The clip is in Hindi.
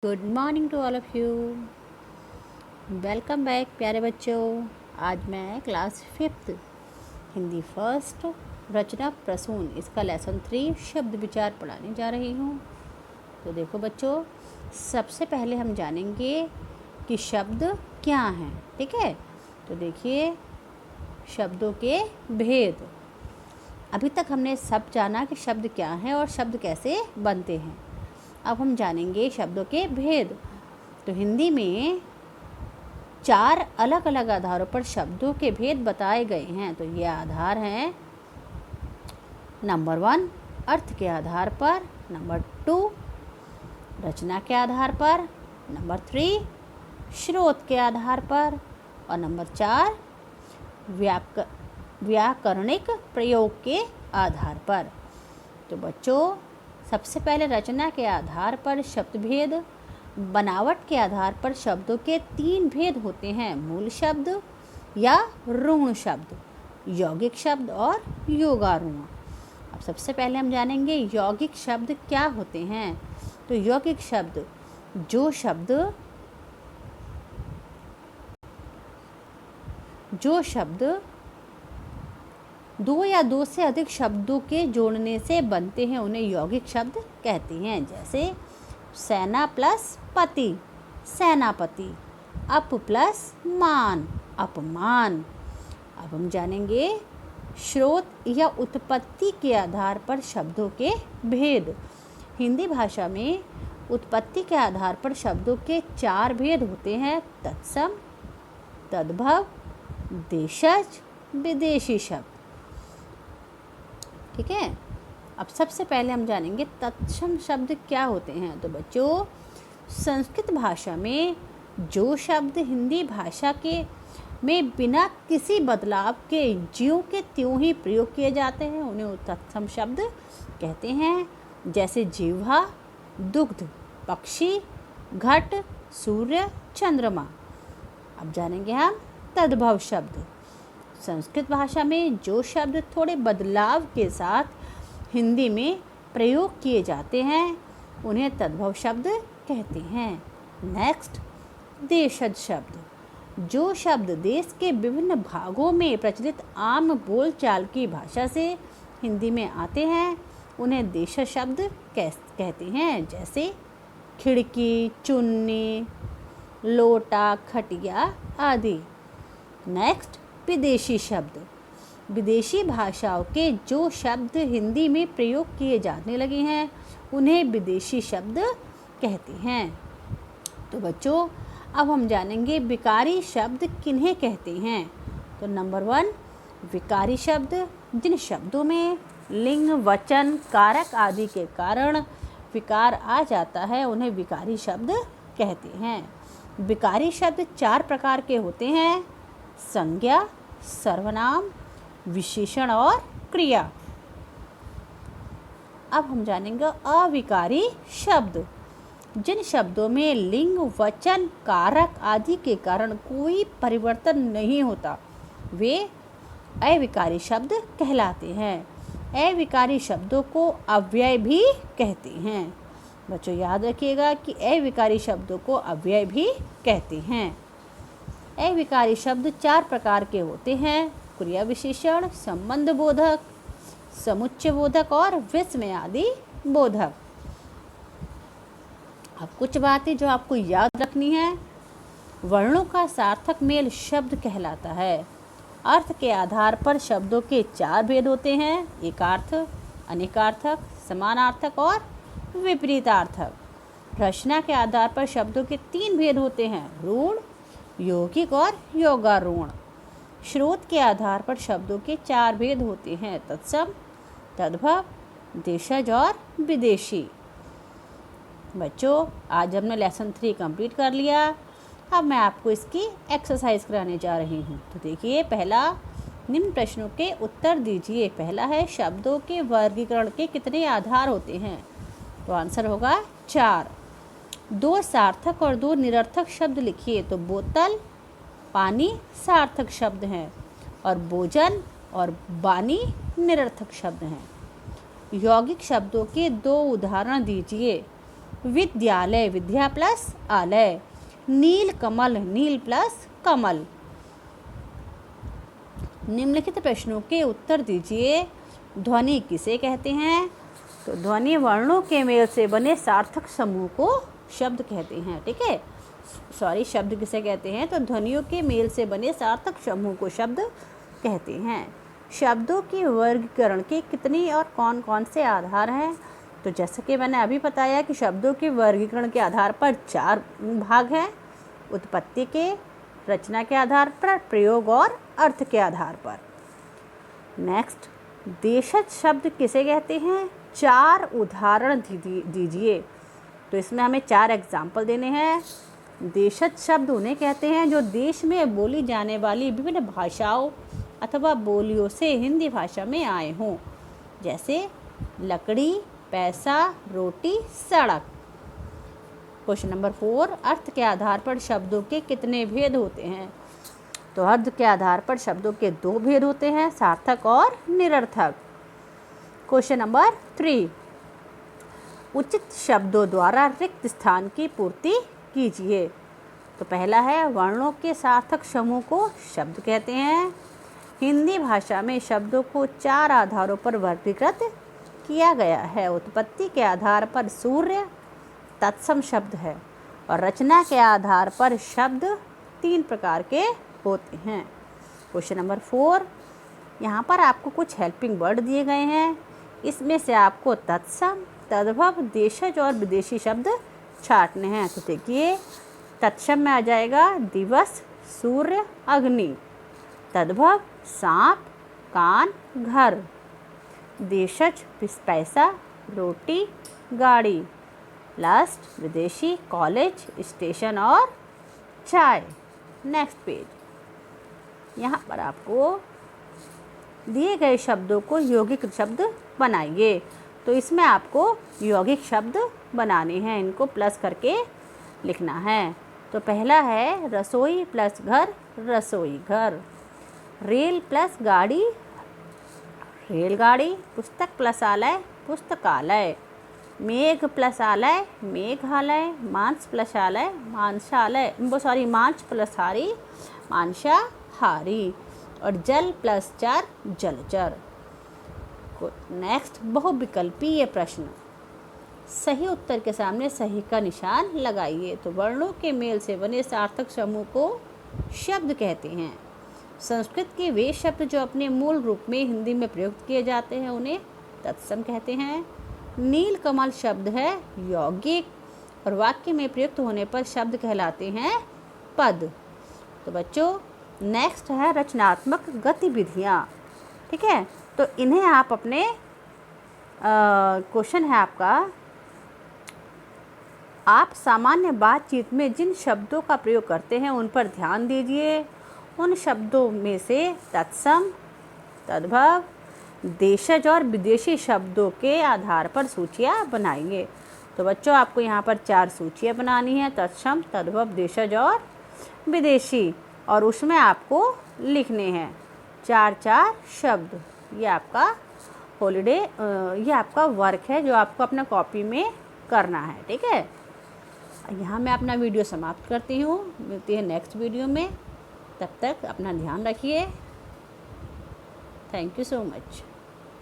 Good morning to all of you. Welcome back प्यारे बच्चों। आज मैं class 5th Hindi first Rachna Prasoon इसका लेसन 3 शब्द विचार पढ़ाने जा रही हूँ। तो देखो बच्चों, सबसे पहले हम जानेंगे कि शब्द क्या हैं। ठीक है, तो देखिए शब्दों के भेद। अभी तक हमने सब जाना कि शब्द क्या हैं और शब्द कैसे बनते हैं। अब हम जानेंगे शब्दों के भेद। तो हिंदी में 4 अलग अलग आधारों पर शब्दों के भेद बताए गए हैं। तो ये आधार हैं, नंबर 1 अर्थ के आधार पर, नंबर 2 रचना के आधार पर, नंबर 3 स्रोत के आधार पर और नंबर 4 व्याकरणिक प्रयोग के आधार पर। तो बच्चों, सबसे पहले रचना के आधार पर शब्द भेद। बनावट के आधार पर शब्दों के 3 भेद होते हैं, मूल शब्द या ऋण शब्द, यौगिक शब्द और योगारूढ़। अब सबसे पहले हम जानेंगे यौगिक शब्द क्या होते हैं। तो यौगिक शब्द जो शब्द 2 या 2 से अधिक शब्दों के जोड़ने से बनते हैं, उन्हें यौगिक शब्द कहते हैं। जैसे सेना प्लस पति, सेनापति, अप प्लस मान, अपमान। अब हम जानेंगे स्रोत या उत्पत्ति के आधार पर शब्दों के भेद। हिंदी भाषा में उत्पत्ति के आधार पर शब्दों के 4 भेद होते हैं, तत्सम, तद्भव, देशज, विदेशी शब्द। ठीक है, अब सबसे पहले हम जानेंगे तत्सम शब्द क्या होते हैं। तो बच्चों, संस्कृत भाषा में जो शब्द हिंदी भाषा के में बिना किसी बदलाव के ज्यों के त्यों ही प्रयोग किए जाते हैं, उन्हें तत्सम शब्द कहते हैं। जैसे जिह्वा, दुग्ध, पक्षी, घट, सूर्य, चंद्रमा। अब जानेंगे हम तद्भव शब्द। संस्कृत भाषा में जो शब्द थोड़े बदलाव के साथ हिंदी में प्रयोग किए जाते हैं, उन्हें तद्भव शब्द कहते हैं। नेक्स्ट, देशज शब्द। जो शब्द देश के विभिन्न भागों में प्रचलित आम बोलचाल की भाषा से हिंदी में आते हैं, उन्हें देशज शब्द कहते हैं। जैसे खिड़की, चुन्नी, लोटा, खटिया आदि। नेक्स्ट, विदेशी शब्द। विदेशी भाषाओं के जो शब्द हिंदी में प्रयोग किए जाने लगे हैं, उन्हें विदेशी शब्द कहते हैं। तो बच्चों, अब हम जानेंगे विकारी शब्द किन्हें कहते हैं। तो नंबर 1 विकारी शब्द, जिन शब्दों में लिंग, वचन, कारक आदि के कारण विकार आ जाता है, उन्हें विकारी शब्द कहते हैं। विकारी शब्द 4 प्रकार के होते हैं, संज्ञा, सर्वनाम, विशेषण और क्रिया। अब हम जानेंगे अविकारी शब्द। जिन शब्दों में लिंग, वचन, कारक आदि के कारण कोई परिवर्तन नहीं होता, वे अविकारी शब्द कहलाते हैं। अविकारी शब्दों को अव्यय भी कहते हैं। बच्चों याद रखिएगा कि अविकारी शब्दों को अव्यय भी कहते हैं। अविकारी शब्द 4 प्रकार के होते हैं, क्रिया विशेषण, संबंध बोधक, समुच्चय बोधक और विस्मय आदि बोधक। अब कुछ बातें जो आपको याद रखनी है। वर्णों का सार्थक मेल शब्द कहलाता है। अर्थ के आधार पर शब्दों के 4 भेद होते हैं, एकार्थ, अनेकार्थक, समानार्थक और विपरीतार्थक। रचना के आधार पर शब्दों के 3 भेद होते हैं, ऋण, यौगिक और योगारूढ़। स्रोत के आधार पर शब्दों के 4 भेद होते हैं, तत्सम, तद्भव, देशज और विदेशी। बच्चों, आज हमने लेसन 3 कंप्लीट कर लिया। अब मैं आपको इसकी एक्सरसाइज कराने जा रही हूँ। तो देखिए, पहला, निम्न प्रश्नों के उत्तर दीजिए। पहला है, शब्दों के वर्गीकरण के कितने आधार होते हैं। तो आंसर होगा 4। 2 सार्थक और 2 निरर्थक शब्द लिखिए। तो बोतल, पानी सार्थक शब्द हैं और भोजन और बानी निरर्थक शब्द हैं। यौगिक शब्दों के 2 उदाहरण दीजिए। विद्यालय, विद्या प्लस आलय। नील कमल, नील प्लस कमल। निम्नलिखित प्रश्नों के उत्तर दीजिए। ध्वनि किसे कहते हैं? तो ध्वनि वर्णों के मेल से बने सार्थक समूह को शब्द कहते हैं। ठीक है, सॉरी, शब्द किसे कहते हैं? तो ध्वनियों के मेल से बने सार्थक समूह को शब्द कहते हैं। शब्दों के वर्गीकरण के कितने और कौन कौन से आधार हैं? तो जैसे कि मैंने अभी बताया कि शब्दों के वर्गीकरण के आधार पर 4 भाग हैं। उत्पत्ति के, रचना के आधार पर, प्रयोग और अर्थ के आधार पर। नेक्स्ट, देशज शब्द किसे कहते हैं? 4 उदाहरण दीजिए। तो इसमें हमें 4 एग्जाम्पल देने हैं। देशज शब्द उन्हें कहते हैं जो देश में बोली जाने वाली विभिन्न भाषाओं अथवा बोलियों से हिंदी भाषा में आए हों, जैसे लकड़ी, पैसा, रोटी, सड़क। क्वेश्चन नंबर 4, अर्थ के आधार पर शब्दों के कितने भेद होते हैं? तो अर्थ के आधार पर शब्दों के 2 भेद होते हैं, सार्थक और निरर्थक। क्वेश्चन नंबर 3, उचित शब्दों द्वारा रिक्त स्थान की पूर्ति कीजिए। तो पहला है, वर्णों के सार्थक समूह को शब्द कहते हैं। हिंदी भाषा में शब्दों को 4 आधारों पर वर्गीकृत किया गया है। उत्पत्ति के आधार पर सूर्य तत्सम शब्द है और रचना के आधार पर शब्द 3 प्रकार के होते हैं। क्वेश्चन नंबर 4, यहाँ पर आपको कुछ हेल्पिंग वर्ड दिए गए हैं। इसमें से आपको तत्सम, तद्भव, देशज और विदेशी शब्द छांटने हैं। तो देखिए, तत्सम में आ जाएगा दिवस, सूर्य, अग्नि। तद्भव सांप, कान, घर। देशज पैसा, रोटी, गाड़ी। लास्ट विदेशी कॉलेज, स्टेशन और चाय। नेक्स्ट पेज, यहाँ पर आपको दिए गए शब्दों को यौगिक शब्द बनाइए। तो इसमें आपको यौगिक शब्द बनाने हैं, इनको प्लस करके लिखना है। तो पहला है रसोई प्लस घर, रसोई घर। रेल प्लस गाड़ी, रेलगाड़ी। पुस्तक प्लस आलय, पुस्तकालय। मेघ प्लस आलय, मेघालय। मांस प्लस आलय, मांसालय। मांस प्लस हारी, मांसाहारी। और जल प्लस चर, जलचर। नेक्स्ट, बहुविकल्पीय प्रश्न। सही उत्तर के सामने सही का निशान लगाइए। तो वर्णों के मेल से बने सार्थक समूह को शब्द कहते हैं। संस्कृत के वे शब्द जो अपने मूल रूप में हिंदी में प्रयुक्त किए जाते हैं उन्हें तत्सम कहते हैं। नील कमल शब्द है यौगिक और वाक्य में प्रयुक्त होने पर शब्द कहलाते हैं पद। तो बच्चों, नेक्स्ट है रचनात्मक गतिविधियाँ। ठीक है, तो इन्हें आप अपने क्वेश्चन है आपका, आप सामान्य बातचीत में जिन शब्दों का प्रयोग करते हैं उन पर ध्यान दीजिए। उन शब्दों में से तत्सम, तद्भव, देशज और विदेशी शब्दों के आधार पर सूचियाँ बनाइए। तो बच्चों, आपको यहाँ पर 4 सूचियाँ बनानी है, तत्सम, तद्भव, देशज और विदेशी, और उसमें आपको लिखने हैं 4 शब्द। ये आपका ये आपका वर्क है जो आपको अपना कॉपी में करना है। ठीक है, यहाँ मैं अपना वीडियो समाप्त करती हूँ। मिलती है नेक्स्ट वीडियो में, तब तक अपना ध्यान रखिए। Thank you so much.